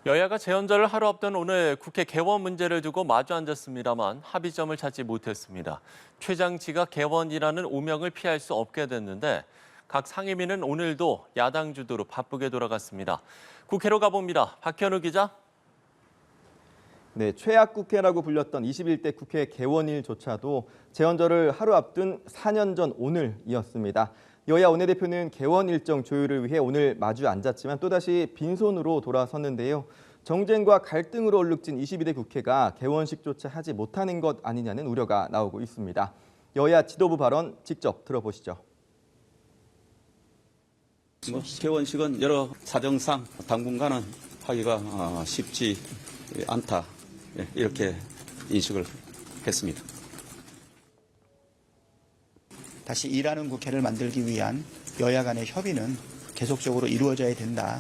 여야가 재연절을 하루 앞둔 오늘 국회 개원 문제를 두고 마주 앉았습니다만 합의점을 찾지 못했습니다. 최장치가 개원이라는 오명을 피할 수 없게 됐는데 각 상임위는 오늘도 야당 주도로 바쁘게 돌아갔습니다. 국회로 가봅니다. 박현우 기자. 네, 최악 국회라고 불렸던 21대 국회 개원일조차도 재연절을 하루 앞둔 4년 전 오늘이었습니다. 여야 원내대표는 개원 일정 조율을 위해 오늘 마주 앉았지만 또다시 빈손으로 돌아섰는데요. 정쟁과 갈등으로 얼룩진 22대 국회가 개원식조차 하지 못하는 것 아니냐는 우려가 나오고 있습니다. 여야 지도부 발언 직접 들어보시죠. 개원식은 여러 사정상 당분간은 하기가 쉽지 않다, 이렇게 인식을 했습니다. 다시 일하는 국회를 만들기 위한 여야 간의 협의는 계속적으로 이루어져야 된다.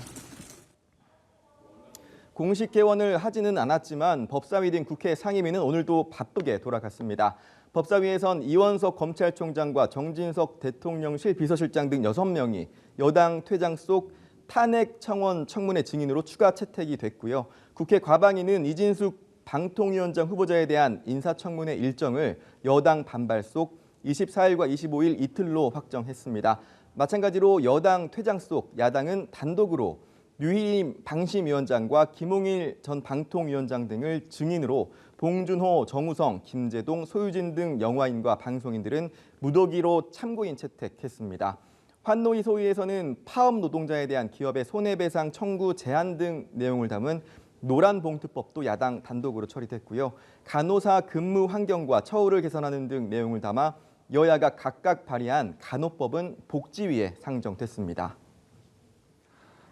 공식 개원을 하지는 않았지만 법사위 등 국회 상임위는 오늘도 바쁘게 돌아갔습니다. 법사위에선 이원석 검찰총장과 정진석 대통령실 비서실장 등 6명이 여당 퇴장 속 탄핵 청원 청문회 증인으로 추가 채택이 됐고요. 국회 과방위는 이진숙 방통위원장 후보자에 대한 인사청문회 일정을 여당 반발 속 24일과 25일 이틀로 확정했습니다. 마찬가지로 여당 퇴장 속 야당은 단독으로 류희임 방심위원장과 김홍일 전 방통위원장 등을 증인으로 봉준호, 정우성, 김재동, 소유진 등 영화인과 방송인들은 무더기로 참고인 채택했습니다. 환노위 소위에서는 파업 노동자에 대한 기업의 손해배상 청구 제한 등 내용을 담은 노란봉투법도 야당 단독으로 처리됐고요. 간호사 근무 환경과 처우를 개선하는 등 내용을 담아 여야가 각각 발의한 간호법은 복지위에 상정됐습니다.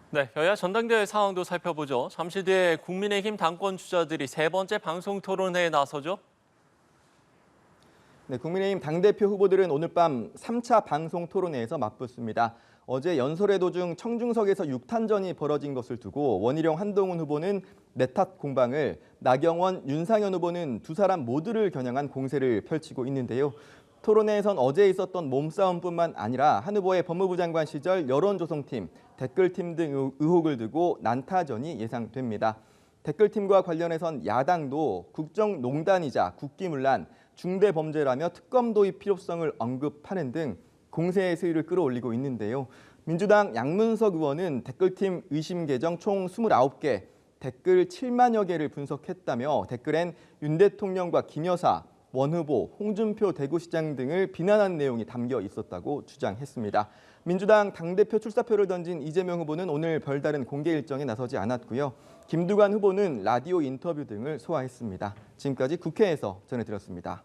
네, 여야 전당대회 상황도 살펴보죠. 잠시 뒤에 국민의힘 당권 주자들이 세 번째 방송 토론회에 나서죠. 네, 국민의힘 당대표 후보들은 오늘 밤 3차 방송 토론회에서 맞붙습니다. 어제 연설회 도중 청중석에서 육탄전이 벌어진 것을 두고 원희룡, 한동훈 후보는 내탓 공방을, 나경원, 윤상현 후보는 두 사람 모두를 겨냥한 공세를 펼치고 있는데요. 토론회에선 어제 있었던 몸싸움뿐만 아니라 한 후보의 법무부 장관 시절 여론조성팀, 댓글팀 등 의혹을 두고 난타전이 예상됩니다. 댓글팀과 관련해선 야당도 국정농단이자 국기문란, 중대범죄라며 특검 도입 필요성을 언급하는 등 공세의 수위를 끌어올리고 있는데요. 민주당 양문석 의원은 댓글팀 의심 계정 총 29개, 댓글 7만여 개를 분석했다며 댓글엔 윤 대통령과 김 여사, 원 후보, 홍준표 대구시장 등을 비난한 내용이 담겨 있었다고 주장했습니다. 민주당 당대표 출사표를 던진 이재명 후보는 오늘 별다른 공개 일정에 나서지 않았고요. 김두관 후보는 라디오 인터뷰 등을 소화했습니다. 지금까지 국회에서 전해드렸습니다.